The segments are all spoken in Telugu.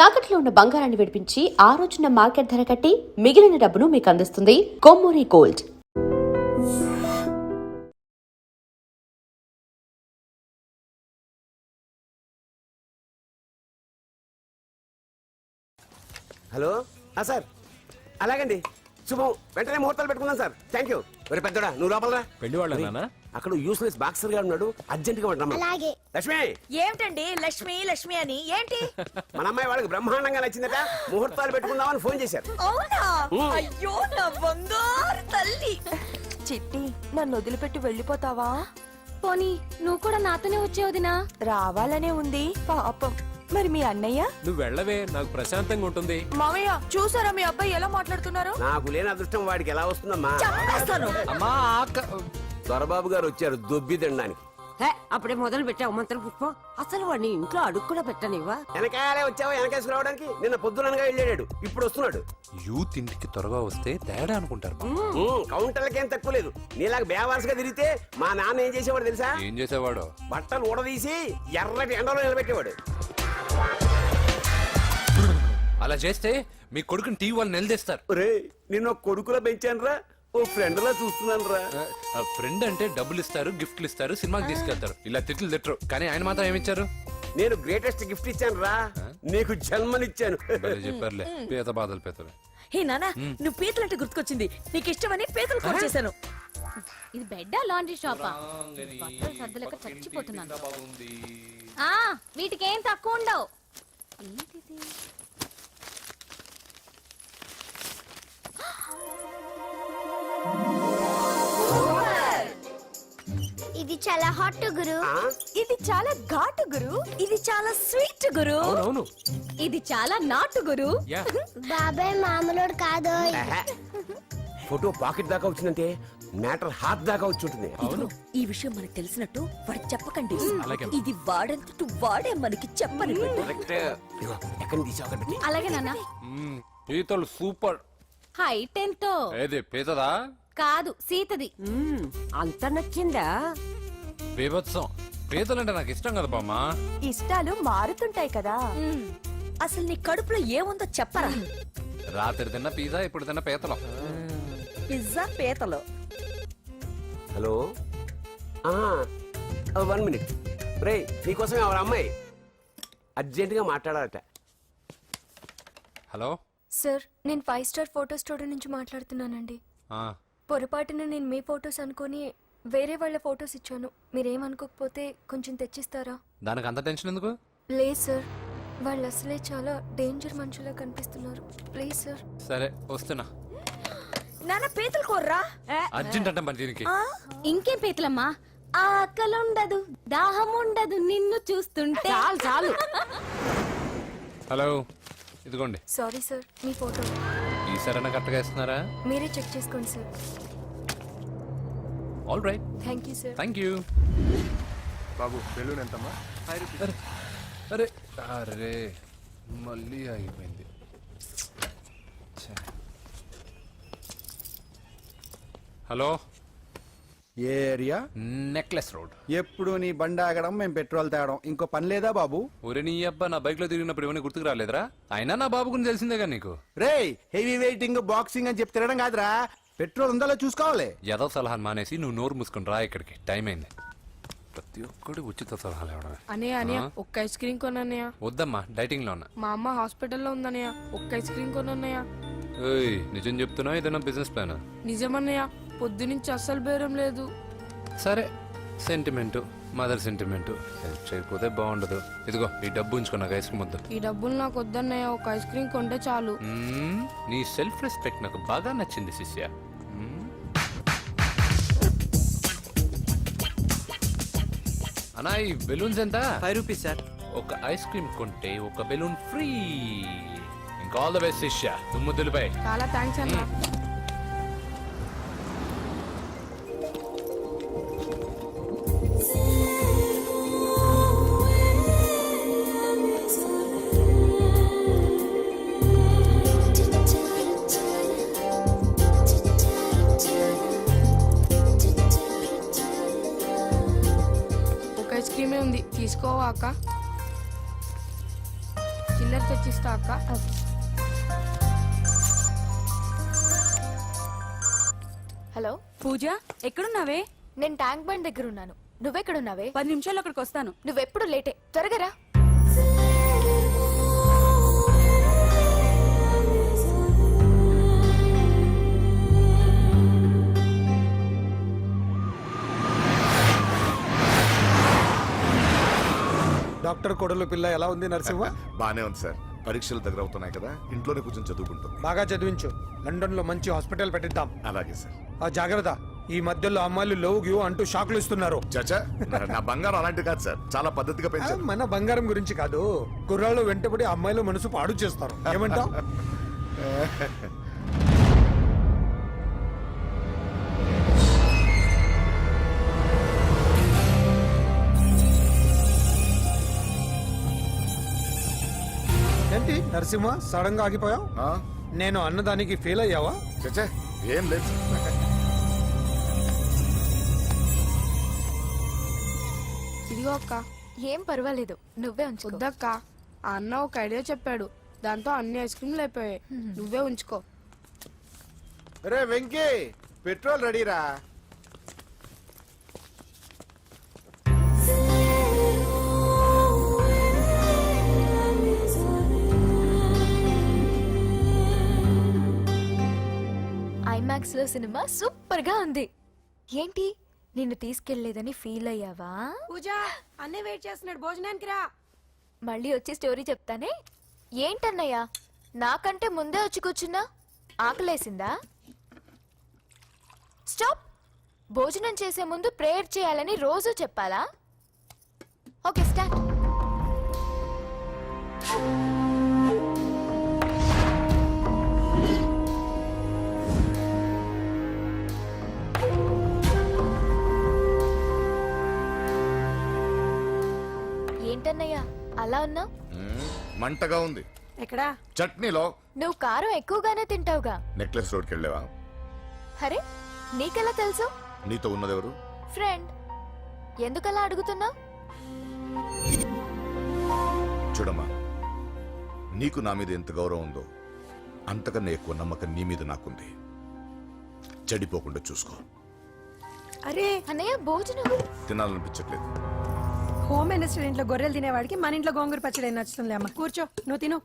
తాకట్లో ఉన్న బంగారాన్ని విడిపించి ఆ రోజున మార్కెట్ ధర కట్టి మిగిలిన డబ్బును మీకు అందిస్తుంది కొమ్మూరి గోల్డ్. హలో సార్, అలాగండి, శుభం. వెంటనే ముహూర్తాలు పెట్టుకుందాం సార్. Thank you. మరి పెద్దడా నువ్వు లోపలరా. పెళ్లి వాళ్ళ అక్కడ యూస్లెస్ బాక్సర్ గా ఉన్నాడు, అర్జెంట్ గా ఉంటాం. లక్ష్మి, ఏమిటండి లక్ష్మి లక్ష్మి అని ఏంటి? మన అమ్మాయి వాళ్ళకి బ్రహ్మాండంగా నచ్చిందట, ముహూర్తాలు పెట్టుకుందామని ఫోన్ చేశారు. అవునా? అయ్యో నా బంగారు తల్లి. చిట్టి, నన్ను వదిలిపెట్టి వెళ్ళిపోతావా? పోనీ నువ్వు కూడా నాతోనే వచ్చేవదినా? రావాలనే ఉంది పాపం. మరి మీ అన్నయ్య? నువ్వు వెళ్ళవే, నాకు ప్రశాంతంగా ఉంటుంది. మామయ్య చూసారా మీ అబ్బాయి ఎలా మాట్లాడుతున్నారు? నాకు లేని అదృష్టం వాడికి ఎలా వస్తుందమ్మా? చంపేస్తాను. అమ్మా దొరబాబు గారు వచ్చారు దొబ్బి తినడానికి. అప్పుడే మొదలు పెట్టావు మంత్ర పుష్పం. అసలు వాడిని ఇంట్లో అడుగు కూడా పెట్టనివ్వా? వెనకాలే వచ్చావా? వెనకేసి రావడానికి నిన్న పొద్దుననగా వెళ్ళాడు, ఇప్పుడు వస్తున్నాడు. యూత్ ఇంటికి త్వరగా వస్తే తేడా అనుకుంటారు. కౌంటర్లకేం తక్కువ లేదు. నీలాగా బేవారసుగా తిరిగితే మా నాన్న ఏం చేసేవాడు తెలుసా? ఏం చేసేవాడు? బట్టలు ఊడదీసి ఎర్రటి ఎండలో నిలబెట్టేవాడు. అలా చేస్తే మీ కొడుకుని టీవీ వాళ్ళు నిలదీస్తారు. రే, నిన్న కొడుకులా పెంచాను రా, ఓ ఫ్రెండ్ లా చూస్తున్నాను రా. ఫ్రెండ్ అంటే డబ్బులు ఇస్తారు, గిఫ్ట్లు ఇస్తారు, సినిమాకి తీసుకెళ్తారు. ఇలా తిట్లు తిట్టరు, కానీ ఆయన మాత్రం ఏమిచ్చారు? నేను గ్రేటెస్ట్ గిఫ్ట్ ఇచ్చాను రా, నీకు జన్మనిచ్చాను. చెప్పారులే, పీత బాధలు పీతలు. హే నానా, నువ్వు పీతలంటే గుర్తుకొచ్చింది. నీకు ఇష్టమని పీతలు ఫోన్ చేశాను. ఇది బెడ్డా లాండ్రీ షాపా? బట్టలు సర్దలేక చచ్చిపోతున్నాను. వీటికి ఏం తక్కువ ఉండవు. ఏంటిది? ఇది చాలా హాట్ గురు. ఇది చాలా ఘాటు గురు. ఇది చాలా స్వీట్ గురు. అవును, ఇది చాలా నాటు గురు. బాబాయ్ మామూలుడు కాదు. ఫోటో పాకెట్ దాకా వచ్చిందంటే మ్యాటర్ హాత్ దాకా వచ్చి ఉంటుంది. ఈ విషయం మనకు తెలిసినట్టు వాడికి చెప్పకండి. అలాగే. ఇది వాడంతటూ వాడే మనకి చెప్పని. ఎక్కడ తీసావు? అలాగే నాన్న. పీతలు సూపర్. హైట్ ఎంతో? ఏది పీతదా? కాదు, సీతది. అంత నచ్చిందా? బీభత్సం. పీతలంటే నాకు ఇష్టం కదా బామ్మా. ఇష్టాలు మారుతుంటాయి కదా. అసలు నీ కడుపులో ఏముందో చెప్పరా? రాత్రి తిన్న పిజ్జా, ఇప్పుడు తిన్న పీతలు. పిజ్జా పీతలు. Hello, 1 minute. రే, నీకోసం ఎవరు అమ్మాయి అర్జెంట్ గా మాట్లాడాలట. హలో సార్, నేను 5 స్టార్ ఫోటో స్టూడియో నుంచి మాట్లాడుతున్నానండి. పొరపాటున నేను మీ ఫొటోస్ అనుకొని వేరే వాళ్ళ ఫొటోస్ ఇచ్చాను. మీరేమనుకోకపోతే కొంచెం తెచ్చిస్తారా? దానికి అంత టెన్షన్ ఎందుకు? లేదు సార్, వాళ్ళు అసలే చాలా డేంజర్ మనుషులా కనిపిస్తున్నారు. Please sir. సరే వస్తున్నా. నాన్న పీతలు కోర్రా. అర్జెంట్ అంట మరి దీనికి. ఇంకేం పీతలమ్మా? ఆకలి ఉండదు, దాహం ఉండదు నిన్ను చూస్తుంటే. చాలు చాలు. హలో, ఇదిగోండి. సారీ సార్, మీ ఫోటో. ఈసారైనా కరెక్ట్గా ఇస్తున్నారా? మీరే చెక్ చేసుకోండి sir. All right. Thank you sir. Thank you. Babu, balloon ఎంతమ్మా? అరే అరే, మళ్ళీ అయిపోయింది. హలో, ఏ ఏరియా? Necklace road. ఎప్పుడు నీ బండి ఆగడం, మేము పెట్రోల్ తేవడం, ఇంకో పని లేదా బాబు? ఒరే నీ అబ్బా, నా బైక్ లో తిరిగినప్పుడు ఇవన్నీ గుర్తుకు రాలేదురా? అయినా నా బాబు గురించి తెలిసిందేగా నీకు. రే, హెవీ వెయిటింగ్ బాక్సింగ్ అని చెప్పి తిరగడం కాదురా, పెట్రోల్ ఉందో చూసుకోవాలి. ఏదో సలహాలు మానేసి నువ్వు నోరు మూసుకుని రా ఇక్కడికి. టైం అయింది. ప్రతి ఒక్కడు ఉచిత సలహాలు ఇవ్వడమే. అన్నయ్య ఒక్క ఐస్ క్రీమ్ కొనన్నయ్య. వద్దమ్మా, డైటింగ్ లో ఉన్నా. మా అమ్మ హాస్పిటల్లో ఉందన్నయ్య, ఒక్క ఐస్ క్రీమ్ కొనన్నయ్య. ఏయ్, నిజం చెప్తున్నా? ఏదైనా బిజినెస్ ప్లాన్? నిజమన్నయ్య, పొద్దునుంచి అస్సలు బేరం లేదు. సరే, సెంటిమెంట్, మదర్ సెంటిమెంట్. హెల్ప్ చేయకపోతే బాగుండదు. ఇదిగో ఈ డబ్బు ఉంచుకున్నాక ఐస్ క్రీమ్ వద్దు. ఈ డబ్బులు నాకు వద్దన్నయ్య, ఒక ఐస్ క్రీమ్ కొంటే చాలు. నీ సెల్ఫ్ రెస్పెక్ట్ నాకు బాగా నచ్చింది శిష్య. అన్నా, ఈ బెలూన్స్ ఎంత? 5 రూపీస్ సార్. ఒక ఐస్ క్రీమ్ కొంటే ఒక బెలూన్ ఫ్రీ. ఇంకా ఆల్ ద బెస్ట్ శిష్య. దుమ్ము దులిపై. చాలా థ్యాంక్స్ అన్న. ఐస్ క్రీమే ఉంది, తీసుకోవా అక్క? చిల్లర తెచ్చిస్తా. వస్తా అక్క. హలో పూజ ఎక్కడున్నావే? నేను ట్యాంక్ బండ్ దగ్గర ఉన్నాను. నువ్వెక్కడున్నావే? 10 నిమిషాలు అక్కడికి వస్తాను. నువ్వెప్పుడు లేటే. త్వరగా రా. డాక్టర్ కొడలు పిల్ల ఎలా ఉంది నరసింహ? బానే ఉంది సార్. పరీక్షలు దగ్గర అవుతున్నాయి కదా, ఇంట్లోనే కూర్చొని చదువుకుంటుంది. బాగా చదివించు. లండన్ లో మంచి హాస్పిటల్ పెట్టిద్దాం. అలాగే సార్. ఆ జాగ్రత్త, ఈ మధ్యలో అమ్మాయిలు లవ్ గివ్ అంటూ షాక్లు ఇస్తున్నారు. చచ్చా, నా బంగారం అలాంటి కాదు సార్, చాలా పద్ధతిగా పెంచారు. మన బంగారం గురించి కాదు, కుర్రాళ్ళు వెంటబడి అమ్మాయిలు మనసు పాడు చేస్తారు. ఏమంటావ్? ఏంటి నరసింహ సడన్ గా ఆగిపోయావు? ఆ? నేను అన్నదానికి ఫెయిల్ అయ్యావా? చచ్చా, ఏం లేదు సార్. ఇదిగో అక్క. ఏం పర్వాలేదు, నువ్వే ఉంచుకో. వద్దక్క, ఆ అన్న ఒక ఐడియా చెప్పాడు, దాంతో అన్ని ఐస్ క్రీమ్లు అయిపోయాయి. నువ్వే ఉంచుకో. రే వెంకీ, పెట్రోల్ రెడీరా? ఐమాక్స్ లో సినిమా సూపర్ గా ఉంది. ఏంటి నిన్ను తీసుకెళ్లేదని ఫీల్ అయ్యావా? పూజ అన్నీ వెయిట్ చేస్తున్నాడు, భోజనానికి రా. మళ్ళీ వచ్చి స్టోరీ చెప్తానే. ఏంటన్నయ్యా, నాకంటే ముందే వచ్చి కూర్చున్నా? ఆకలేసిందా? స్టాప్. భోజనం చేసే ముందు ప్రేయర్ చేయాలని రోజు చెప్పాలా? Okay, start. ఏంటన్నయ్యా అలా ఉన్నావు? మంటగా ఉంది. ఎక్కడా? చట్నీలో. నువ్వు కారం ఎక్కువగానే తింటావుగా. నెక్లెస్ రోడ్కి వెళ్ళావా? అరే, నీకెలా తెలుసు? నీతో ఉన్నదెవరు? ఫ్రెండ్. ఎందుకలా అడుగుతున్నావు? చూడమ్మా, నీకు నా మీద ఎంత గౌరవం ఉందో అంతకన్నా ఎక్కువ నమ్మకం నీ మీద నాకుంది. చెడిపోకుండా చూసుకో. అరే అన్నయ్య, భోజనం. తినాలనిపించట్లేదు. హోమ్ మినిస్టర్ ఇంట్లో గొర్రెలు తినేవాడికి మన ఇంట్లో గోంగూర పచ్చడి నచ్చుతుంది. అమ్మ కూర్చో, నువ్వు తిను.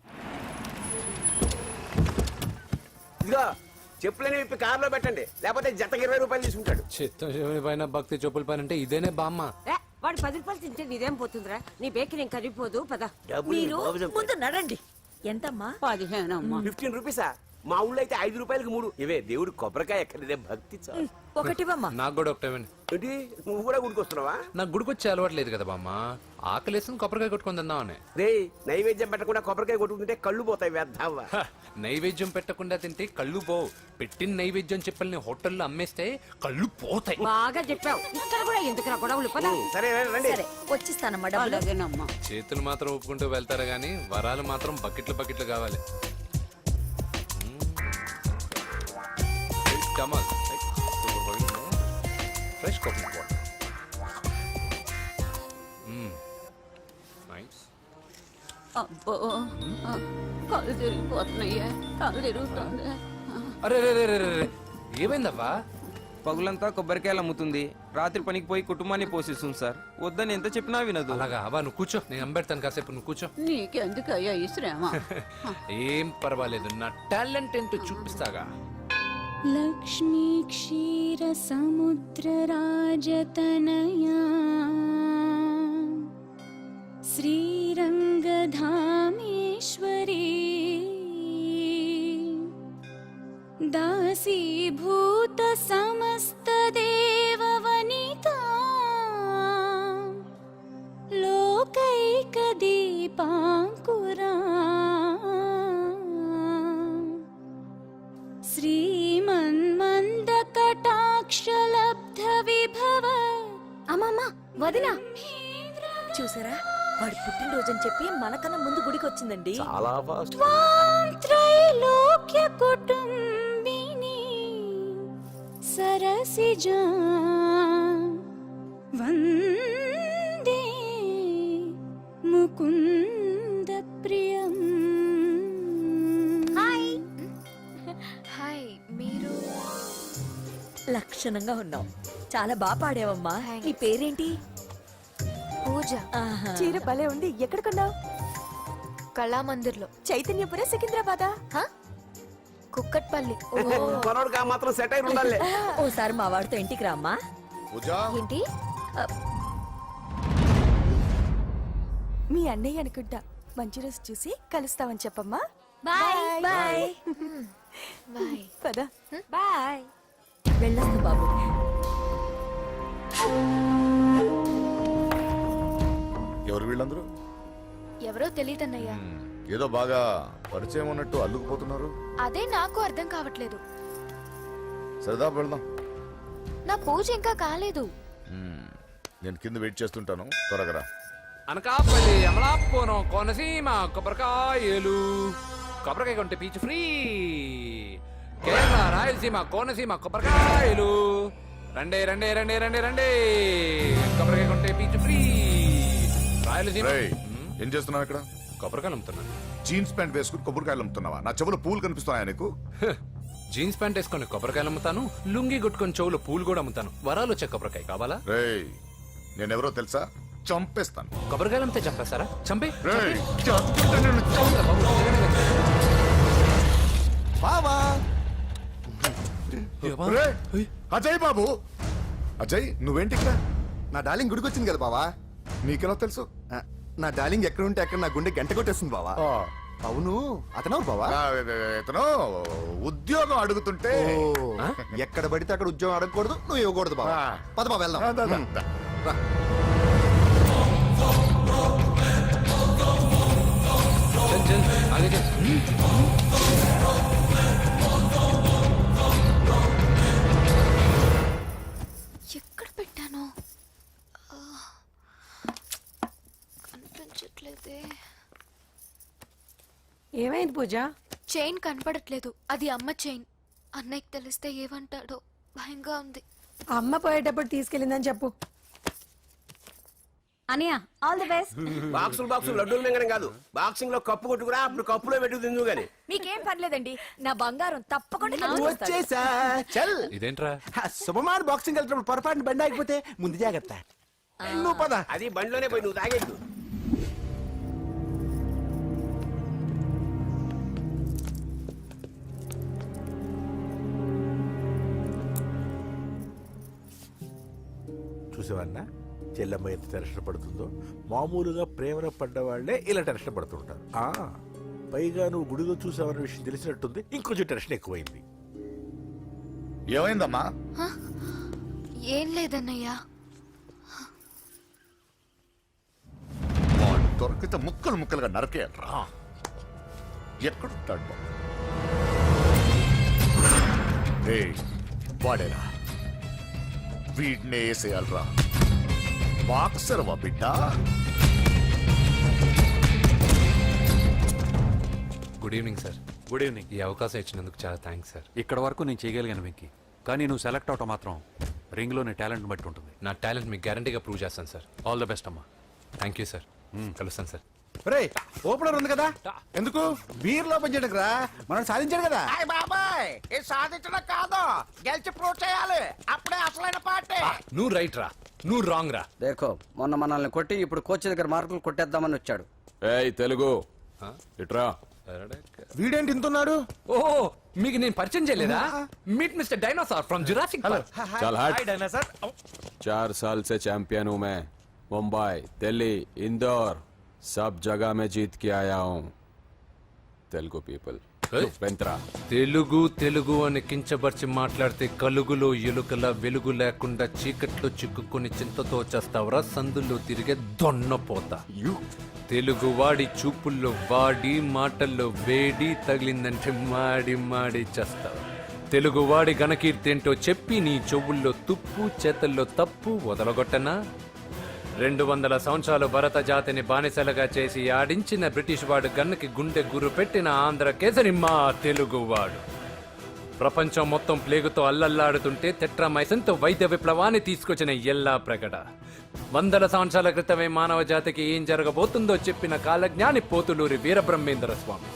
ఇదిగో చెప్పులని విప్పి కారులో పెట్టండి, లేకపోతే జతకి 20 రూపాయలు తీసుకుంటాడు. చిత్తం శివుని పైన భక్తి చెప్పుల పైన అంటే ఇదేనే బామ్మ. వాడు 10 రూపాయలు తింటే నీదేం పోతుందిరా? నీ బేకరీ ఏం కరిగిపోదు. పద. మీరు ముందు నడండి. ఎంతమ్మా? 15 అమ్మా. 15 రూపీసా? మా ఊళ్ళో అయితే 5 రూపాయలకి 3. ఇవే దేవుడు కొబ్బరికాయ ఎక్కడిదే భక్తి చాలు. ఒకటివమ్మా. నాకు కూడా ఒకటే ఇవ్వండి. ఏంటి, నువ్వు కూడా గుడికొస్తున్నావా? నాకు గుడికొచ్చే అలవాట్లేదు కదా బామ్మ. ఆకలేసుకుని కొబ్బరికాయ కొట్టుకొని తిందామని. రే, నైవేద్యం పెట్టకుండా కొబ్బరికాయ కొట్టుకుంటే కళ్ళు పోతాయి, వేద్దావా? హ, నైవేద్యం పెట్టకుండా తింటే కళ్ళు పోవు. పెట్టిన నైవేద్యం చెప్పల్ని హోటల్లో అమ్మేస్తే కళ్ళు పోతాయి. బాగా చెప్పావు. ఇక్కడ కూడా ఎందుకురా గొడవలు? పద. సరే రండి. వచ్చిస్తానమ్మా డబ్బులు. అలాగేనమ్మా. చేతులు మాత్రం ఒప్పుకుంటూ వెళ్తారు గానీ వరాలు మాత్రం బకెట్లు బకెట్లు కావాలి. Jamal, right? Super boiling, no? Fresh coconut water. Nice. అబ్బో, కళ్ళు తిరిగిపోతున్నాయ్యా. కళ్ళు తిరుగుతుంది. అరే రే రే రే రే రే. ఏమైందవ్వా? పగులంతా కొబ్బరికాయలు అమ్ముతుంది, రాత్రి పనికి పోయి కుటుంబాన్ని పోషిస్తుంది సార్. వద్దని ఎంత చెప్పినా వినదు. అలాగా అవ్వా, నువ్వు కూర్చో, నేను అంబెడతాను కాసేపు. నువ్వు కూర్చో. నీకెందుకయ్యా ఈ శ్రమ? ఏం పర్వాలేదు, నా టాలెంట్ ఏంటో చూపిస్తాగా. లక్ష్మీ క్షీర సముద్ర రాజతనయా శ్రీరంగధామేశ్వరీ దాసీభూత సమస్త దేవవనితా లోకైక దీపాంకురా శ్రీమన్మంద కటాక్షలబ్ధ విభవ. అమ్మమ్మ, వదినా. చూసారా, వాడి పుట్టినరోజని చెప్పి మనకన్నా ముందు గుడికి వచ్చిందండి. చాలా ఫాస్ట్. త్వాం త్రైలోక్య కుటుంబిని సరసిజా వందే ముకుంద ప్రియం. లక్షణంగా ఉన్నావు. చాలా బాగా పాడావమ్మా. నీ పేరేంటి? పూజ. చీర భలే ఉంది. ఎక్కడ కొన్నావు? కళామందిర్లో. చైతన్యపుర, సికింద్రాబాదా? కుక్కట్పల్లి. మనోడికి ఆ మాత్రం సెటైర్ ఉండాలి. ఓసారి మా వాడితో ఇంటికి రామ్మా. పూజ ఏంటి? మీ అన్నయ్య అనుకుంటా. మంచి రోజు చూసి కలుస్తామని చెప్పమ్మా. Bye bye. బాయ్. పద. బాయ్. వెళ్ళొస్తా బాబు. ఎవరు వీళ్ళందరూ? ఎవరో తెలియదన్నయ్య. ఏదో బాగా పరిచయం ఉన్నట్టు అల్లుకుపోతున్నారు. అదే నాకు అర్థం కావట్లేదు. సరదా వెళ్దాం. నా పూజ ఇంకా కాలేదు. నేను కింద వెయిట్ చేస్తుంటాను, త్వరగా రా. అనకాపల్లి, అమలాపురం, కోనసీమ కొబ్బరికాయలు. కొబ్బరికాయ కొంటే పీచు ఫ్రీ. కేరళ, రాయలసీమ, కోనసీమ కొబ్బరికాయలు. రండే రండే రండే రండే రండే. కొబ్బరికాయ కొంటే పీచు ఫ్రీ. రాయలసీమ. రేయ్, ఏం చేస్తున్నావు ఇక్కడ? కొబ్బరికాయలు అమ్ముతున్నాను. జీన్స్ ప్యాంట్ వేసుకుని కొబ్బరికాయలు అమ్ముతున్నావా? నా చెవులు పూలు కనిపిస్తున్నాయా నీకు? జీన్స్ ప్యాంట్ వేసుకొని కొబ్బరికాయలు అమ్ముతాను. లుంగి కొట్టుకొని చెవులు పూలు కూడా అమ్ముతాను. వరాలు వచ్చే కొబ్బరికాయ కావాలా? రేయ్, నేనెవరో తెలుసా? చంపేస్తాను. కొబ్బరికాయలు అమ్మితే చంపేస్తారా? చంపే. రేయ్, బావా రేయ్, అజయ్ బాబు. అజయ్, నువ్వేంటి ఇక్కడ? నా డార్లింగ్ గుడికి వచ్చింది కదా బావా. నీకెలా తెలుసు? నా డార్లింగ్ ఎక్కడ ఉంటే అక్కడ నా గుండె గంట కొట్టేస్తుంది బావా. అవును, అతను బావా. ఇతను ఉద్యోగం అడుగుతుంటే ఎక్కడ పడితే అక్కడ ఉద్యోగం అడగకూడదు, నువ్వు ఇవ్వకూడదు బావా. పద బావ వెళ్దాం. రా. చల్ చల్ ఆగే చల్. ఎక్కడ పెట్టాను? కనిపించట్లేదే. ఏమైంది పూజ? చైన్ కనపడట్లేదు. అది అమ్మ చైన్. అన్నయ్యకి తెలిస్తే ఏమంటాడో భయంగా ఉంది. అమ్మ పోయేటప్పుడు తీసుకెళ్ళిందని చెప్పు. అనియా ఆల్ ది బెస్ట్. బాక్సులు లడ్డూలు మింగడం కాదు, బాక్సింగ్ లో కప్పు కొట్టుకురా. అప్పుడు కప్పులో పెట్టు తిందు గాని. మీకేం పర్లేదండి. నా బంగారం తప్పకుండా వచ్చేసా. చల్. ఇదేంట్రా? శుభమాన్ బాక్సింగ్ వెళ్తున్నప్పుడు పొరపాటున బండి ఆగిపోతే ముందు జాగ్రత్త. నువ్వు పద. అది బండిలోనే పోయి నువ్వు తాగేద్దు. చూసేవన్నా చెల్లమ్మ ఎంత టెన్షన్ పడుతుందో. మామూలుగా ప్రేమలో పడ్డవాళ్లే ఇలా టెన్షన్ పడుతుంటారు. పైగా నువ్వు గుడిలో చూసావన్న విషయం తెలిసినట్టుంది, ఇంకొంచెం టెన్షన్ ఎక్కువైంది. ఏమైందమ్మా? ఏం లేదన్నయ్య. వాడు దొరికితే ముక్కలు ముక్కలుగా నరకేయట్రా. ఎక్కడుంటాడు బాబు? వాడేరా, వీడినే వేసేయాలరా. బాక్సర్వా బిడ్డ? Good evening sir. Good evening. ఈ అవకాశం ఇచ్చినందుకు చాలా థ్యాంక్స్ సార్. ఇక్కడ వరకు నేను చేయగలిగాను వెంకీ, కానీ నువ్వు సెలెక్ట్ అవటం మాత్రం రింగ్లోని టాలెంట్ బట్టి ఉంటుంది. నా టాలెంట్ మీకు గ్యారంటీగా ప్రూవ్ చేస్తాను సార్. ఆల్ ద బెస్ట్ అమ్మా. Thank you sir. కలుస్తాను సార్. రే, ఓపెనర్ ఉంది కదా, ఎందుకు బీర్ లోపం చేయడానికి రా. మనం సాధించాడు కదా. బాబాయ్, ఇది సాధించడం కాదు, గెలిచి ప్రూవ్ చేయాలి. అప్పుడే అసలైన పార్టీ. నువ్వు రైట్ రా, నువ్వు రాంగ్ రా. దేఖో, మొన్న మనల్ని కొట్టి ఇప్పుడు కోచ్ దగ్గర మార్కులు కొట్టేద్దామని వచ్చాడు. ఏయ్ తెలుగు ఇట్రా. వీడేంటి ఇంతున్నాడు? ఓహో, మీకు నేను పరిచయం చేయలేదా? Meet mister dinosaur from Jurassic park. చల్ హట్. 4 साल से चैंपियन हूं मैं. मुंबई, दिल्ली, इंदौर, सब जगह में जीत के आया हूं. तेलुगु पीपल వెంట్రా. తెలుగు తెలుగు అని కించబర్చి మాట్లాడితే కలుగులో ఎలుకల వెలుగు లేకుండా చీకట్లో చిక్కుకుని చింతతో చేస్తావురా. సందుల్లో తిరిగే దొన్నపోతా. తెలుగు వాడి చూపుల్లో వాడి మాటల్లో వేడి తగిలిందంటే మాడి మాడి చేస్తావు. తెలుగు వాడి ఘనకీర్తి ఏంటో చెప్పి నీ చెవుల్లో తుప్పు చేతల్లో తప్పు వదలగొట్టనా? 200 సంవత్సరాలు భరత జాతిని బానిసలుగా చేసి ఆడించిన బ్రిటిష్ వాడు గన్నకి గుండె గురు పెట్టిన ఆంధ్ర కేసరి మా తెలుగువాడు. ప్రపంచం మొత్తం ప్లేగుతో అల్లల్లాడుతుంటే టెట్రామైసిన్తో వైద్య విప్లవాన్ని తీసుకొచ్చిన ఎల్లా ప్రగడ. 100 సంవత్సరాల క్రితమే మానవ జాతికి ఏం జరగబోతుందో చెప్పిన కాలజ్ఞాని పోతులూరి వీరబ్రహ్మేంద్ర స్వామి.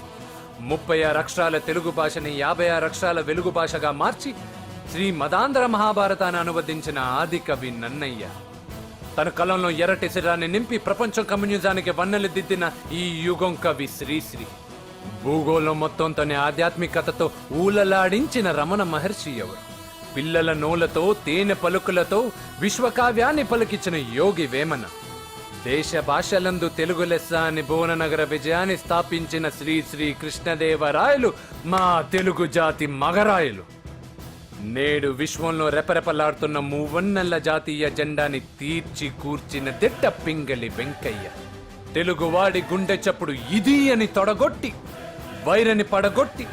36 అక్షరాల తెలుగు భాషని 56 అక్షరాల వెలుగు భాషగా మార్చి శ్రీ మదాంధ్ర మహాభారతాన్ని అనువదించిన ఆది కవి నన్నయ్య, తన కలంలో ఎర్రటి శిరాన్ని నింపి ప్రపంచం కమ్యూనిజానికి వన్నెలు దిద్దిన ఈ యుగం కవి శ్రీశ్రీ, భూగోళం మొత్తం తన ఆధ్యాత్మికతతో ఊలలాడించిన రమణ మహర్షి ఎవరు, పిల్లల నోలతో తేనె పలుకులతో విశ్వకావ్యాన్ని పలికించిన యోగి వేమన, దేశ భాషలందు తెలుగు లెస్స అని భువననగర విజయాన్ని స్థాపించిన శ్రీ శ్రీ కృష్ణదేవరాయలు మా తెలుగు జాతి మగరాయలు, నేడు విశ్వంలో రెపరెపలాడుతున్న మూవన్నెల జాతీయ జెండాని తీర్చి కూర్చిన దిట్ట పింగళి వెంకయ్య, తెలుగువాడి గుండె చప్పుడు ఇది అని తొడగొట్టి వైరని పడగొట్టి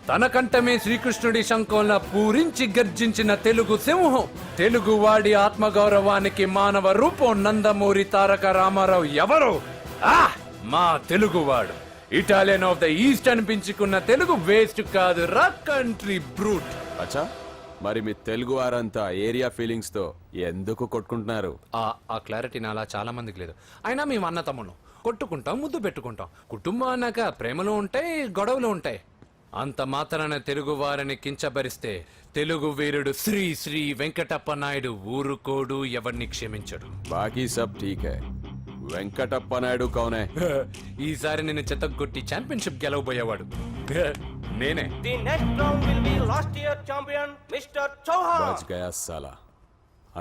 తన కంఠమే శ్రీకృష్ణుడి శంఖంలా పూరించి గర్జించిన తెలుగు సింహం, తెలుగువాడి ఆత్మగౌరవానికి మానవ రూపం నందమూరి తారక రామారావు ఎవరో, మా తెలుగువాడు, ఇటాలియన్ ఆఫ్ ద ఈస్ట్ అనిపించుకున్న తెలుగు వేస్ట్ కాదు రా కంట్రీ బ్రూట్. అచ్చా, మరి మీ తెలుగు వారంతా ఏరియా ఫీలింగ్స్ తో ఎందుకు కొట్టుకుంటున్నారు? ఆ క్లారిటీ నాలా చాలా మందికి లేదు. అయినా మేము అన్న తమ్ముడు కొట్టుకుంటాం, ముద్దు పెట్టుకుంటాం. కుటుంబం అన్నాక ప్రేమలు ఉంటాయి, గొడవలు ఉంటాయి. అంత మాత్రాన తెలుగు వారిని కించబరిస్తే తెలుగు వీరుడు శ్రీ శ్రీ వెంకటప్ప నాయుడు ఊరుకోడు, ఎవరిని క్షమించడు. బాకీ సబ్ ఠీక్ హై. వెంకటప్ప నాయుడు కౌనే? ఈసారి నేను చెత్తగొట్టి ఛాంపియన్షిప్ గెలవబోయేవాడు నేనే. बच गया साला.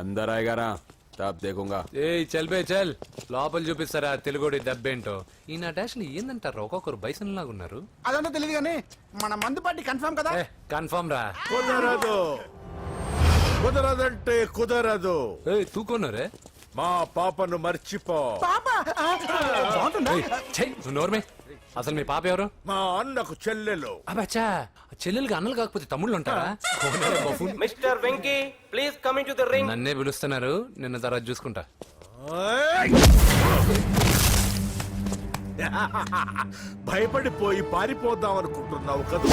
अंदर आएगा ना तब देखूंगा. ఏ చల్ బే చల్, లోపల చూపిస్తారా తెలుగుడి దెబ్బేంటో. ఈయన డాష్లు ఏందంటారు, ఒక్కొక్కరు బైసన్ లాగా ఉన్నారు. అదంతా తెలియదు కానీ మన మందు పార్టీ కన్ఫర్మ్ కదా? కన్ఫర్మ్ రా. కుదరదు, కుదరదంటే కుదరదు. తూకొన్నారే, మా పాపను మర్చిపో. నోర్మే, అసలు మీ పాప ఎవరు? మా అన్నకు చెల్లెలు. అబ్బచ్చా, చెల్లెలుగా అన్నలు కాకపోతే తమ్ముళ్ళు ఉంటారా? Mister Venky, please come in to the ring. నన్నే పిలుస్తున్నారు, నిన్న తర్వాత చూసుకుంటా. భయపడిపోయి పారిపోదాం అనుకుంటున్నావు కదా?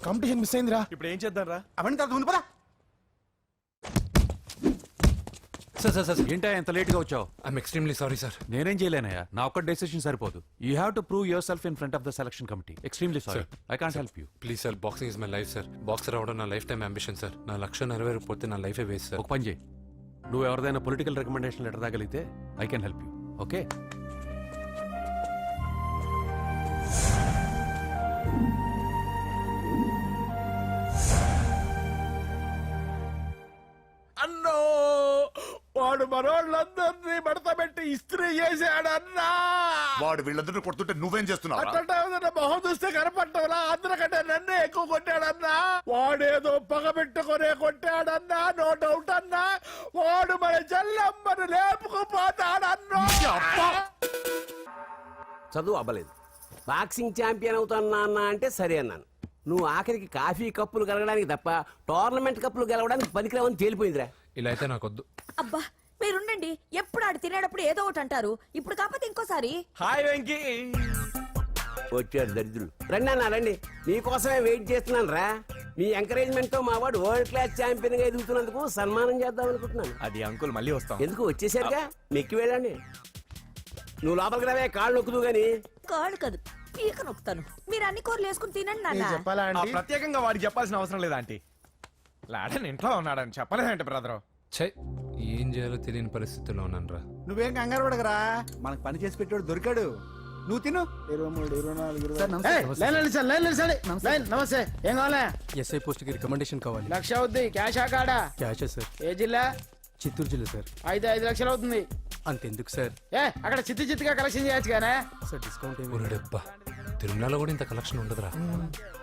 కాంపిటీషన్ మిస్ అయిందిరా. ఇప్పుడు ఏం చేద్దాం రా? అవన్నీ తర్వాత ముందు పదా. సార్ ఏంటా ఎంత లేట్ గా వచ్చావు? I'm extremely sorry sir. నేనేం చేయలేనయ్యా, నా ఒక్క డెసిషన్ సరిపోదు. You have to prove your self in front of the selection committee. Extremely sorry, I can't help you. Please sir, boxing is my life sir. Boxer అవడం నా లైఫ్ టైం అంబిషన్ సార్. నా లక్ష్యం నెరవేరకపోతే నా లైఫే వేస్ట్ సార్. ఒక పని చేయి, నువ్వు ఎవరిదైనా పొలిటికల్ రికమెండేషన్ లెటర్ రాగలిగితే I can help you. Okay? అన్నో, వాడు మనోళ్ళందరినీ మడత పెట్టి ఇస్త్రీ చేశాడన్నా. వాడు వీళ్ళందరూ కొడుతుంటే నువ్వేం చేస్తున్నావు? అట్లా మొహం చూస్తే కనపడ్డావులా? అందరికంటే నన్నే ఎక్కువ కొట్టాడన్నా. వాడేదో పగ పెట్టుకునే కొట్టాడన్నా, నో డౌట్ అన్నా. వాడు మన చెల్లమ్మను లేపుకుపోతాడన్నా. చదువు అవ్వలేదు, బాక్సింగ్ ఛాంపియన్ అవుతున్నా అన్న అంటే సరే అన్నాను. నువ్వు ఆఖరికి కాఫీ కప్పులు గెలవడానికి తప్ప టోర్నమెంట్ కప్పులు గెలవడానికి పనికిరావని తేలిపోయిందిరా. ఇలా అయితే నాకొద్దు. అబ్బా మీరుండండి, ఎప్పుడు ఆడు తినేటప్పుడు ఏదో ఒకటి అంటారు. ఇప్పుడు కాకపోతే ఇంకోసారి. హాయ్ వెంకీ. వచ్చాడు దరిద్రులు. రండి అన్న రండి, నీకోసమే వెయిట్ చేస్తున్నాను రా. మీ ఎంకరేజ్మెంట్ తో మా వాడు వరల్డ్ క్లాస్ ఛాంపియన్ గా ఎదుగుతున్నందుకు సన్మానం చేద్దాం అనుకుంటున్నాను. అది అంకుల్ మళ్ళీ వస్తాం. ఎందుకు వచ్చేసరిగా మెక్కి వెళ్ళండి. నువ్వు లోపలికి రావే, కాళ్ళు నొక్కుదు గాని. కాళ్ళు కాదు పీక నొక్కుతాను. మీరు అన్ని కూరలు వేసుకుని తినండి నాన్న. చెప్పాలా ప్రత్యేకంగా వాడికి చెప్పాల్సిన అవసరం లేదా ఆంటీ? లాడన్ ఇంట్లో ఉన్నాడని చెప్పలేదంటే బ్రదర్. ఛై, ఏం చేయాలో తెలియని పరిస్థితుల్లో ఉన్నానురా. నువ్వేం కంగారు పడగరా, మనకు పని చేసి పెట్టాడు దొరికాడు. నువ్వు తిను. 23, 24 నమస్తే. ఏం కావాలా? ఎస్ఐ పోస్ట్ కి రికమెండేషన్ కావాలి. 1,00,000 అవుద్ది. క్యాష్ కాడా? Cash sir. ఏ జిల్లా? చిత్తూరు జిల్లా సార్. అయితే 5 లక్షలు అవుతుంది. అంతెందుకు సార్? అక్కడ చిత్తుగా కలెక్షన్ చేయొచ్చు కానీ. సార్ డిస్కౌంట్ ఏమి? ఒరేడబ్బా, తిరుమలలో కూడా ఇంత కలెక్షన్ ఉండదురా.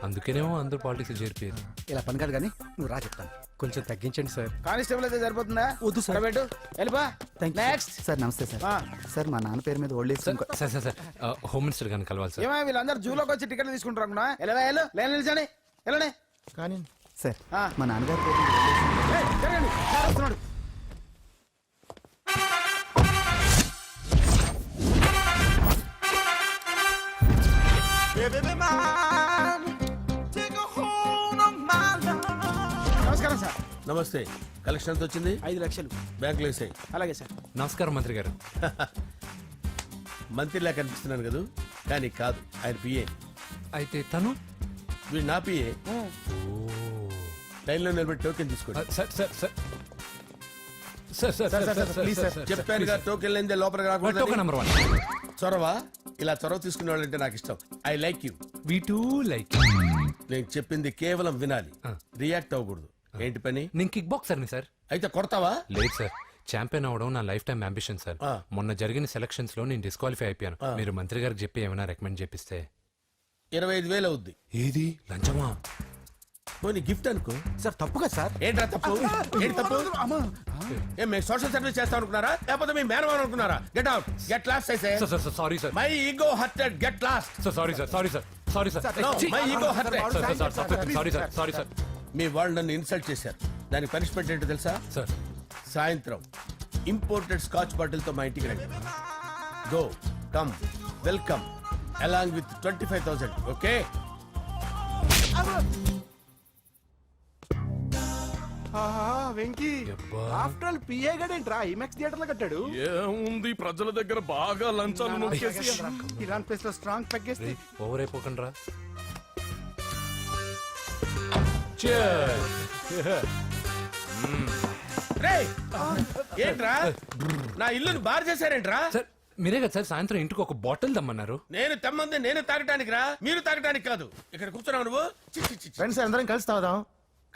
అందుకేనేమో అందరూ పాలిటిక్స్ చేరిపోయేది. ఇలా పని కాదు కానీ నువ్వు రా చెప్తాను. కొంచెం తగ్గించండి సార్. కానిస్టేబుల్ అయితే సరిపోతుందా? వద్దు సార్. పెట్టు వెళ్ళిపా. నెక్స్ట్. సార్ నమస్తే సార్. సార్ మా నాన్న పేరు మీద old age. Sir sir sir home minister గారిని కలవాలి సార్. ఏమో వీళ్ళందరూ జూలోకి వచ్చి టికెట్లు తీసుకుంటారు అనుకున్నా. లైన్ నిలిచండి. వెళ్ళండి. కానీ సార్ ఆ. మా నాన్నగారి పేరు జరగండి. సార్ వస్తున్నాడు. నమస్కారం సార్. నమస్తే. కలెక్షన్ ఎంత వచ్చింది? 5 లక్షలు. బ్యాంకులో వేసాయి. అలాగే సార్. నమస్కారం మంత్రి గారు. మంత్రిలా కనిపిస్తున్నాను కదా, కానీ కాదు, ఆయన పిఏ. అయితే తను వీడు నా పిఏ. లైన్లో నిలబెట్టి టోకెన్ తీసుకోండి. Sir sir sir sir sir sir please sir. చెప్పాను కదా, టోకెన్ లేనిదే లోపలికి టోకెన్ రాకూడదు. నెంబర్ 1. చొరవ, ఇలా చొరవ తీసుకునే వాళ్ళంటే నాకు ఇష్టం. I like you. We two like. నేను చెప్పింది కేవలం వినాలి, రియాక్ట్ అవ్వకూడదు. ఏంటి పని? నేను కిక్ బాక్సర్ని సార్. అయితే కొడతావా? లేదు సార్, ఛాంపియన్ అవడం నా లైఫ్ టైం అంబిషన్ సార్. ఆ. మొన్న జరిగిన సెలక్షన్స్ లో నేను డిస్క్వాలిఫై అయిపోయాను. మీరు మంత్రి గారికి చెప్పి ఏమైనా రికమెండ్ చేపిస్తే. 25,000 అవుద్ది. ఏది లంచమా? పోనీ గిఫ్ట్ అనుకో. సార్ తప్పుగా సార్. ఏంట్రా తప్పు? ఏంటి తప్పు? ఏం మేము సోషల్ సర్వీస్ చేస్తాం అనుకున్నారా, లేకపోతే మీ మేనమాన్ అనుకున్నారా? గెట్ అవుట్, గెట్ లాస్ట్ అయితే. Sorry sir. My ego hurted, get lost. Sorry sir. Sorry sir. Sorry sir. No, my ego hurt. Sorry sir. Sorry sir. మీ వాళ్ళు నన్ను ఇన్సల్ట్ చేశారు. దానికి పనిష్మెంట్ ఏంటో తెలుసా? సార్ సాయంత్రం ఇంపోర్టెడ్ స్కాచ్ బాటిల్ తో మా ఇంటికి రండి. Go come welcome along with 25,000. Okay? Venky after all PA గడేంట్రా ఇమెక్స్ థియేటర్ లో కట్టాడు. ఏముంది, ప్రజల దగ్గర బాగా లంచాలు నొక్కేసి ఇరాన్ ప్లేస్ లో స్ట్రాంగ్ తగ్గేస్తే. ఓవర్ అయిపోకండి రా. రేయ్, ఏంట్రా నా ఇల్లుని బార్ చేశారేంట్రా? సార్ మీరే కదా సార్ సాయంత్రం ఇంటికి ఒక బాటిల్ దమ్మన్నారు. నేను తెమ్మంది నేను తాగటానికి రా, మీరు తాగటానికి కాదు. ఇక్కడ కూర్చున్నావు నువ్వు. చి, చి, చి, చి. ఫ్రెండ్స్ అందరం కలిసి తాగుదాం.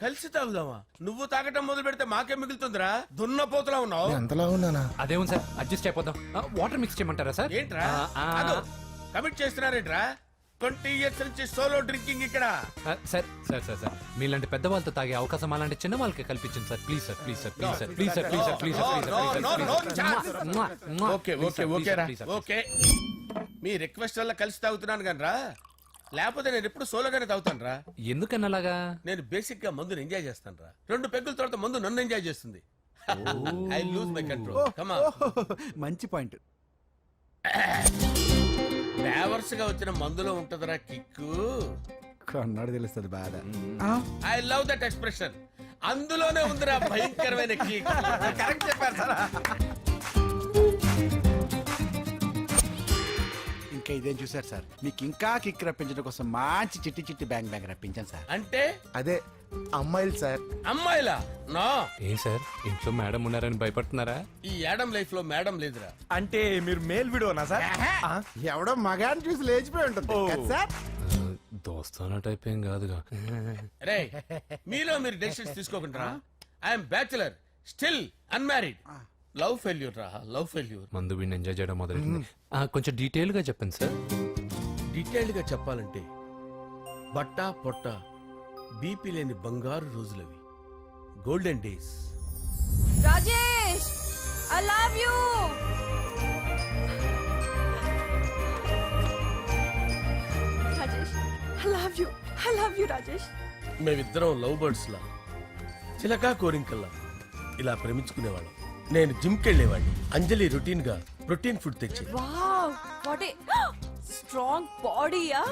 కలిసి తాగుదామా? నువ్వు తాగటం మొదలు పెడితే మాకే మిగులుతుందిరా. దున్నపోతులా ఉన్నావు. ఎంతలా ఉన్నానా? అదేమో సార్, అడ్జస్ట్ అయిపోదాం. వాటర్ మిక్స్ చేయమంటారా సార్? ఏంట్రా కమిట్ చేస్తున్నారేంట్రా? 20 years నుంచి సోలో డ్రింకింగ్ ఇక్కడ. సార్ సార్ సార్ సార్ మీలాంటి పెద్ద వాళ్ళతో తాగే అవకాశం అలాంటి చిన్న వాళ్ళకి కల్పించండి sir. Please sir, please sir, please sir, please sir, please sir, please sir. Okay okay okay రా, ఓకే. మీ రిక్వెస్ట్ వల్ల కలిసి తాగుతున్నాను కానీ రా, లేకపోతే నేను ఎప్పుడు సోలోగానే తాగుతాను రా. ఎందుకన్నా అలాగా? నేను బేసిక్ గా మందుని ఎంజాయ్ చేస్తాను రా. 2 పెగ్గుల తర్వాత మందు నన్ను ఎంజాయ్ చేస్తుంది. I lose my control. Come on. మంచి పాయింట్. ఫ్లేవర్స్ గా వచ్చిన మందులో ఉంటదిరా కిక్కు. కన్నాడు తెలుస్తుంది బాధ. I love that expression. అందులోనే ఉందిరా భయంకరమైన కిక్. కరెక్ట్ చెప్పారు సార్. ఇంకా ఇదేం చూసారు సార్, మీకు ఇంకా కిక్ రప్పించడం కోసం మంచి చిట్టి చిట్టి బ్యాంగ్ బ్యాంగ్ రప్పించాను సార్. అంటే అదే అమ్మాయిలు సార్. అమ్మాయిలా? నో. ఏం సార్ ఇంట్లో మేడం ఉన్నారని భయపడుతున్నారా? ఈ యాడమ్ లైఫ్ లో మేడం లేదురా. అంటే మీరు మేల్ వీడియోనా సార్? ఎవడో మగాన్ని చూసి లేచిపోయి ఉంటుంది కదా సార్. దోస్తానా టైప్ ఏం కాదుగా. రే, మీలో మీరు డెసిషన్స్ తీసుకోకుండా. I'm bachelor, still unmarried. Love failure రా, లవ్ ఫెయిల్యూర్. మందు వీడిని ఎంజాయ్ చేయడం మొదలైంది. కొంచెం డీటెయిల్ గా చెప్పండి సార్. డీటెయిల్డ్ గా చెప్పాలంటే బట్టా పొట్ట బీపీ లేని బంగారు రోజులవి, golden days. Rajesh I love you. Rajesh I love you. I love you Rajesh. మేమిద్దరం లవ్ బర్డ్స్ లా, చిలకా కోరింకల్లా ఇలా ప్రేమించుకునేవాళ్ళం. నేను జిమ్ కెళ్ళేవాడిని. అంజలి రొటీన్ గా ప్రోటీన్ ఫుడ్ తెచ్చి. వావ్ వాట్ ఏ స్ట్రాంగ్ బాడీయా.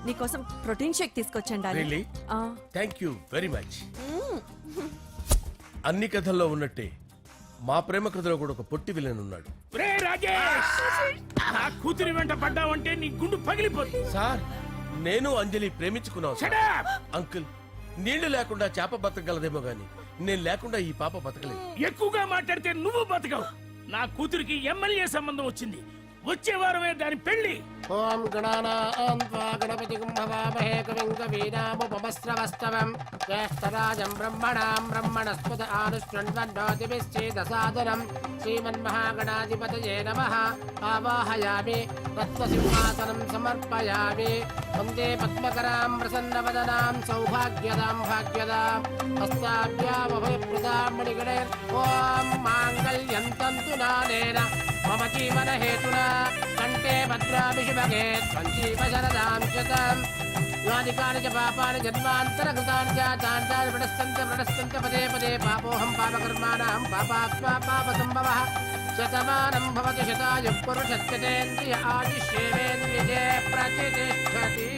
నీకోసం ప్రోటీన్ షేక్ తీసుకొచ్చండి Really? Thank you very much. అన్ని కథల్లో ఉన్నట్టే మా ప్రేమ కథలో కూడా ఒక పొట్టి విలన్ ఉన్నాడు. కూతురి వెంట పడ్డావంటే నీ గుండు పగిలిపోతుంది. సార్ నేను అంజలి ప్రేమించుకున్నాను సార్. అంకుల్ నీళ్లు లేకుండా చేప బతకగలదేమో గాని నేను లేకుండా ఈ పాప బతకలేదు. ఎక్కువగా మాట్లాడితే నువ్వు బతకవు. నా కూతురికి ఎమ్మెల్యే సంబంధం వచ్చింది. వచ్చే వారమే దాని పెళ్లి. ఓం గణానాం త్వా గణపతిం భవామహే కవిం కవీనాముపమస్రవస్తవం జ్యేష్ఠరాజం బ్రహ్మణాం బ్రహ్మణస్పద ఆనుష్ణ్వన్నోతిభిశ్చేదసాదనం శ్రీమన్మహాగణాధిపతయే నమః. ఆవాహయామి తత్వసింహాసనం సమర్పయామి. వందే పద్మకరాం ప్రసన్నవదనాం సౌభాగ్యదాం భాగ్యదాం హస్తాభ్యామభయప్రదాం మణిగణే. ఓం మాంగళ్యం తంతు నానేన మమ జీవన హేతునా కంటే భద్రాభిషుభగే సంజీవ శరదాం శతం. యానికాని చ పాపాని జన్మాంతరకృతాని చాతాని ప్రణశ్యంత పదే పదే పాపోహం పాపకర్మాణం పాపాత్మా పాపసంభవః. శతమానం భవతి శతాయుః పురుషస్యతేంద్రియ ఆదిశ్యేవేంద్రియే ప్రతిష్టతి.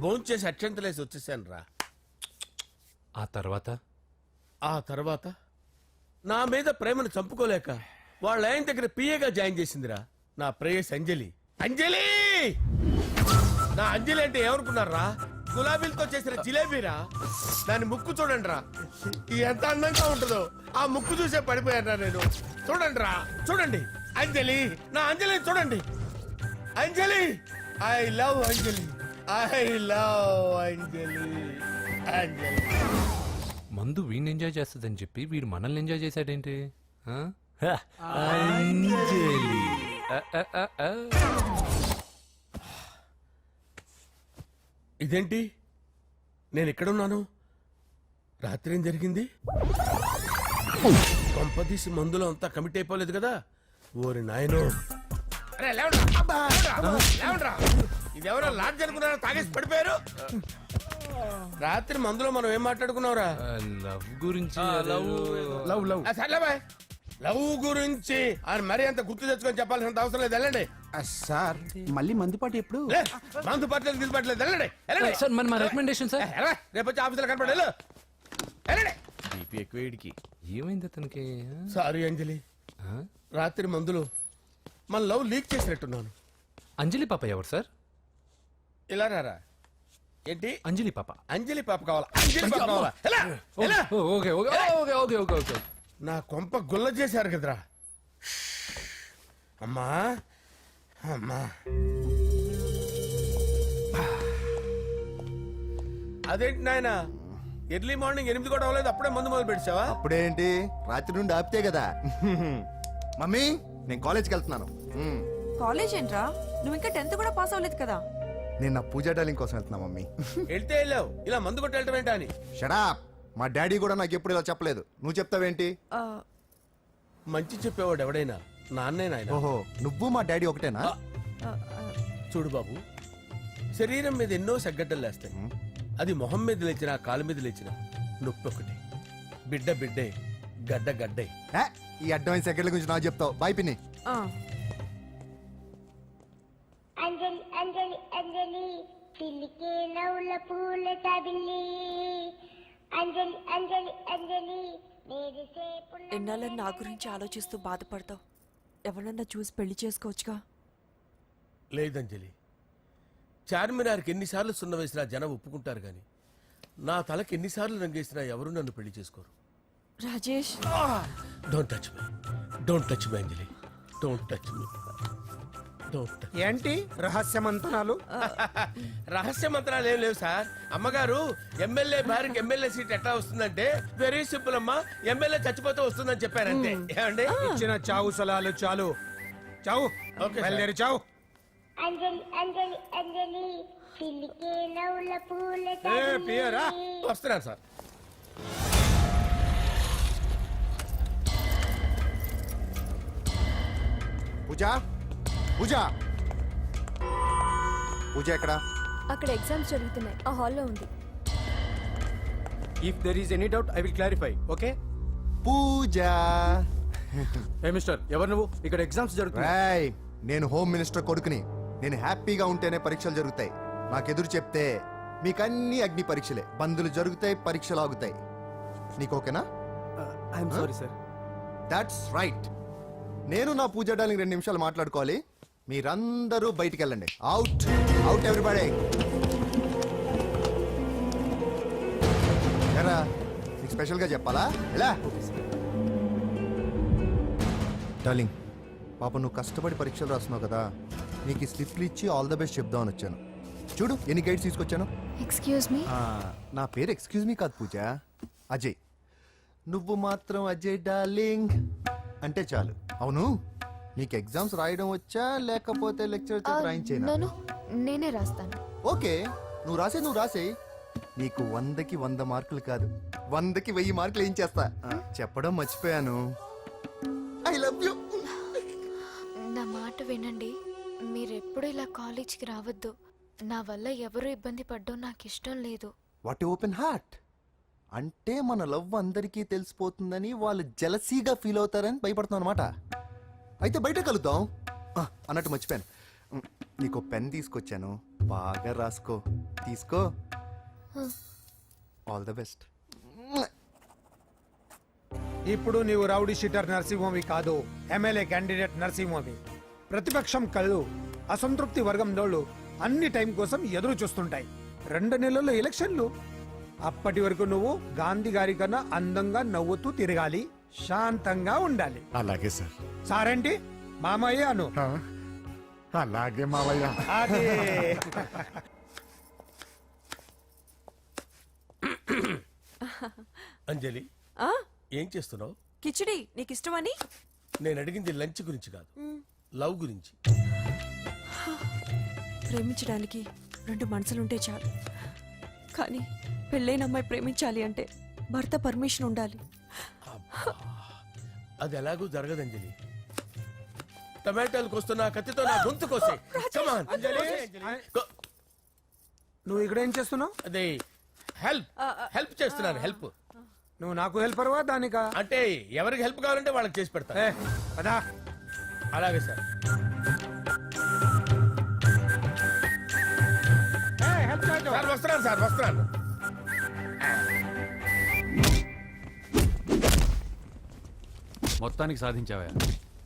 భోంచేసి అక్షంతలేసి వచ్చేసాను రా. ఆ తర్వాత ఆ తర్వాత నా మీద ప్రేమను చంపుకోలేక వాళ్ళ ఆయన దగ్గర పిఏగా జాయిన్ చేసిందిరా నా ప్రేయస్ అంజలి. అంజలి నా అంజలి అంటే ఏమనుకున్నారా? గులాబీలతో చేసిన జిలేబీరా. దాని ముక్కు చూడండి రా ఎంత అందంగా ఉంటుందో. ఆ ముక్కు చూసే పడిపోయారా నేను. చూడండి రా చూడండి అంజలి నా అంజలి చూడండి. Anjali I love Anjali I love Anjali. Anjali మందు వీడిని ఎంజాయ్ చేస్తుందని చెప్పి వీడు మనల్ని ఎంజాయ్ చేశాడేంటి? ఆ? అంజలి. ఇదేంటి నేను ఎక్కడున్నాను? రాత్రి ఏం జరిగింది? కొంపదీసి మందులో అంతా కమిట్ అయిపోలేదు కదా? ఓరి నాయనో. అరే లేవండ్రా. అబ్బా, లేవండ్రా. ఇదెవరో లాడ్జ్ అనుకున్నారో తాగేసి పడిపోయారు. రాత్రి మందులో మనం ఏం మాట్లాడుకున్నావురా? లవ్ గురించి. లవ్ లవ్ సర్లే బాయ్. లవ్ గురించి ఆయన మరీ అంత గుర్తు తెచ్చుకొని చెప్పాల్సినంత అవసరం లేదు. వెళ్ళండి సార్ మళ్ళీ మందుపాటి ఎప్పుడు? మందు పట్టలేదు గిల్లు పట్టలేదు. వెళ్ళండి వెళ్ళండి. సార్ మన రికమెండేషన్ సార్. రేపు వచ్చి ఆఫీసులో కనపడి వెళ్ళండి. బీపీ ఎక్కువ వీడికి. ఏమైంది అతనికి? సారీ అంజలి, రాత్రి మందులో మన లవ్ లీక్ చేసినట్టున్నాను. అంజలి పాప ఎవరు సార్? ఇలా రారా. ఏంటి అంజలి పాప? అంజలి పాప కావాలా? అంజలి పాప కావాలా? ఎలా? ఎలా? Okay okay okay okay okay okay. నా కొంప గుల్ల చేశారు కదరా. అమ్మా అమ్మా అదేంటి నాయన ఎర్లీ మార్నింగ్ 8 కూడా అవ్వలేదు అప్పుడే మందు మొదలు పెట్టావా? అప్పుడేంటి రాత్రి నుండి ఆపితే కదా. మమ్మీ నేను కాలేజ్కి వెళ్తున్నాను. కాలేజ్ ఏంట్రా? నువ్వు ఇంకా 10th కూడా పాస్ అవ్వలేదు కదా. నేను నా పూజా డాలింగ్ కోసం వెళ్తున్నా మమ్మీ. వెళ్తే వెళ్ళావు ఇలా మందు కొట్టి వెళ్ళటం ఏంటా అని. షడా మా డాడీ కూడా నాకు ఎప్పుడు ఇలా చెప్పలేదు. నువ్వు చెప్తావేంటి? మంచి చెప్పేవాడు ఎవడైనా నాన్నే నాయన. ఓహో నువ్వు మా డాడీ ఒకటేనా? చూడు బాబు, శరీరం మీద ఎన్నో సగ్గడ్డలు లేస్తాయి. అది మొహం మీద లేచినా కాలు మీద లేచినా నొప్పి ఒకటి. బిడ్డ బిడ్డే గడ్డ గడ్డే. ఈ అడ్వాన్స్ సెకండ్ల గురించి నాకు చెప్తావు. బాయ్ పిన్ని. అంజలి అంజలి అంజలి పిల్లికే నవ్వుల పూల తబిల్లి. అంజలి అంజలి అంజలి ఎన్నాళ్ళని నా గురించి ఆలోచిస్తూ బాధపడతావు? ఎవరన్నా చూసి పెళ్లి చేసుకోవచ్చుగా. లేదంజలి, చార్మినార్కి ఎన్నిసార్లు సున్న వేసినా జనం ఒప్పుకుంటారు గాని నా తలకి ఎన్నిసార్లు రంగేసినా ఎవరు నన్ను పెళ్లి చేసుకోరు. Rajesh don't touch me, don't touch me Anjali, don't touch me. ఏంటి రహస్య మంతనాలు? రహస్య మంత్రాలు ఏం లేవు సార్. అమ్మగారు ఎమ్మెల్యే భార్యకి ఎమ్మెల్యే సీట్ ఎట్లా వస్తుందంటే వెరీ సింపుల్ అమ్మా, ఎమ్మెల్యే చచ్చిపోతే వస్తుందని చెప్పారంటే. ఏమండి ఇచ్చిన చావు సలాలు చాలు. చావు బయలుదేరి చావు. అంజలి అంజలి అంజలి పిల్లికే నవ్వుల పూల పియరా వస్తున్నాను సార్. పూజ పూజ పూజ ఎక్కడ? అక్కడ ఎగ్జామ్స్ జరుగుతున్నాయి, ఆ హాల్లో ఉంది. If there is any doubt I will clarify. Okay Pooja. ఏ మిస్టర్ ఎవరు నువ్వు? ఇక్కడ ఎగ్జామ్స్ జరుగుతున్నాయి. నేను హోమ్ మినిస్టర్ కొడుకుని. నేను హ్యాపీగా ఉంటేనే పరీక్షలు జరుగుతాయి. నాకెదురు చెప్తే మీకన్నీ అగ్ని పరీక్షలే. బందులు జరుగుతాయి, పరీక్షలు ఆగుతాయి. నీకు ఓకేనా? I'm sorry sir. That's right. నేను నా పూజ డార్లింగ్ 2 నిమిషాలు మాట్లాడుకోవాలి. మీరందరూ బయటికి వెళ్ళండి. Out out everybody. ఎరా నీకు స్పెషల్గా చెప్పాలా? ఎలా డార్లింగ్, పాప నువ్వు కష్టపడి పరీక్షలు రాస్తున్నావు కదా, నీకు ఈ స్లిప్లు ఇచ్చి ఆల్ ద బెస్ట్ చెప్దామని వచ్చాను. చూడు ఎన్ని గైడ్స్ తీసుకొచ్చాను. Excuse me. నా పేరు ఎక్స్క్యూజ్ మీ కాదు పూజ, అజయ్. నువ్వు మాత్రం అజయ్ డార్లింగ్ అంటే చాలు. అవును, నీకు ఎగ్జామ్స్ రాయడం వచ్చా లేకపోతే లెక్చర్ రాయించేనా? నేనే రాస్తాను. ఓకే, నువ్వు రాసే. నీకు 100కి 100 మార్కులు కాదు, 100కి 1000 మార్కులు ఏం చేస్తా. చెప్పడం మర్చిపోయాను, ఐ లవ్ యూ. నా మాట వినండి. మీరెప్పుడు ఇలా కాలేజ్కి రావద్దు. నా వల్ల ఎవరు ఇబ్బంది పడ్డం నాకు ఇష్టం లేదు. వాట్ ఓపెన్ హార్ట్ అంటే మన లవ్ అందరికీ తెలిసిపోతుందని వాళ్ళు జలసీగా ఫీల్ అవుతారని భయపడుతున్నాను అనమాట. అయితే బయట కలుద్దాం. అన్నట్టు మర్చిపోయాను, నీకు పెన్ తీసుకొచ్చాను, బాగా రాసుకో. తీసుకో. All the best. ఇప్పుడు నీవు రౌడీ షీటర్ నరసింహవి కాదు, ఎమ్మెల్యే క్యాండిడేట్ నరసింహవి. ప్రతిపక్షం కళ్ళు, అసంతృప్తి వర్గం నోళ్ళు అన్ని టైం కోసం ఎదురు చూస్తుంటాయి. 2 నెలల్లో ఎలక్షన్లు. అప్పటి వరకు నువ్వు గాంధీ గారి కన్నా అందంగా నవ్వుతూ తిరగాలి, శాంతంగా ఉండాలి. అలాగే సార్. సారేంటి మామయ్య అను. అలాగే మావయ్య. అదే. అంజలి, ఏం చేస్తున్నావు? కిచిడి నీకు ఇష్టమని. నేను అడిగింది లంచ్ గురించి కాదు, లవ్ గురించి. ప్రేమించడానికి 2 మనసులుంటే చాలు, కానీ పెళ్ళైన అమ్మాయి ప్రేమించాలి అంటే భర్త పర్మిషన్ ఉండాలి. అది ఎలాగూ జరగదు అంజలి. టమాటాలు కోస్తున్నా కత్తితో నా గొంతు కోసే. నువ్వు ఇక్కడ ఏం చేస్తున్నావు? అదే హెల్ప్ చేస్తున్నాను. హెల్ప్. నువ్వు నాకు హెల్పర్వా దానికా? అంటే ఎవరికి హెల్ప్ కావాలంటే వాళ్ళకి చేసి పెడతా. అదా అలాగే సార్. సార్ వస్తున్నాను. మొత్తానికి సాధించావా?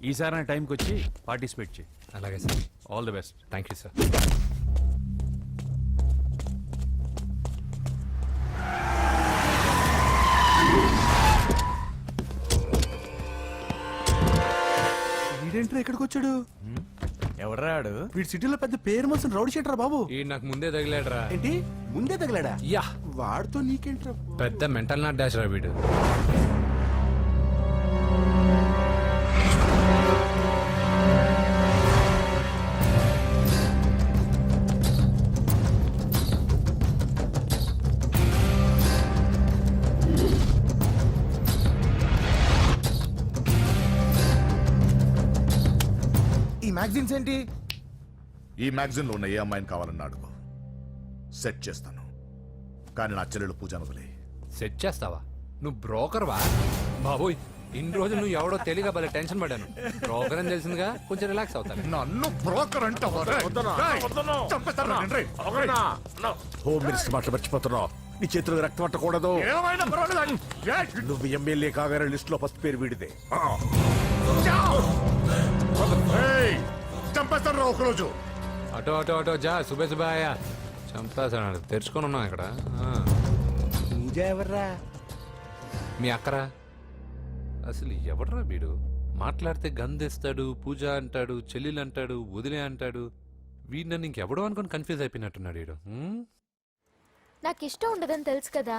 ఈసారి టైంకి వచ్చి పార్టిసిపేట్ చేయి. అలాగే sir. All the best. Thank you sir. వీడేంట్రా ఇక్కడికి వచ్చాడు? ఎవడ్రాడు? వీడి సిటీలో పెద్ద పేరు మోసిన రౌడీ షీటర్ బాబు. ఈ నాకు ముందే తగిలాడరా. ఏంటి ముందే తగిలాడా? యా, వాడితో నీకేంట్రా? పెద్ద మెంటల్ నాట్ డాష్ రా వీడు. ఈ మ్యాగజైన్స్ ఏంటి? ఈ మ్యాగజైన్ లో ఉన్న ఏ అమ్మాయిని కావాలన్నా అడుగు, సెట్ చేస్తాను. కానీ నా చెల్లెలు పూజను వదిలే. సెట్ చేస్తావా? నువ్వు బ్రోకర్ వా? బాబోయ్, ఇన్ని రోజులు నువ్వు ఎవడో తెలియక భలే టెన్షన్ పడ్డాను. బ్రోకర్ అని తెలిసిందిగా కొంచెం రిలాక్స్ అవుతాను. నన్ను బ్రోకర్ అంటావా? హోమ్ మినిస్టర్ మాటలు మర్చిపోతున్నావు. నీ చేతులకు రక్తం పట్టకూడదు. నువ్వు ఎమ్మెల్యే కాగానే లిస్ట్ లో ఫస్ట్ పేరు వీడిదే. చంపేస్తాను రా ఒకరోజు. అటో అటో అటో జా. సుబే సుబాయా చంపేస్తాడు. తెరుచుకొని ఉన్నాం ఇక్కడ. పూజ ఎవర్రా? మీ అక్కరా? అసలు ఎవడరా వీడు? మాట్లాడితే గంధేస్తాడు, పూజ అంటాడు, చెల్లెలు అంటాడు, వదిలే అంటాడు. వీడు నన్ను ఇంకెవడో అనుకొని కన్ఫ్యూజ్ అయిపోయినట్టున్నాడు వీడు. నాకు ఇష్టం ఉండదని తెలుసు కదా.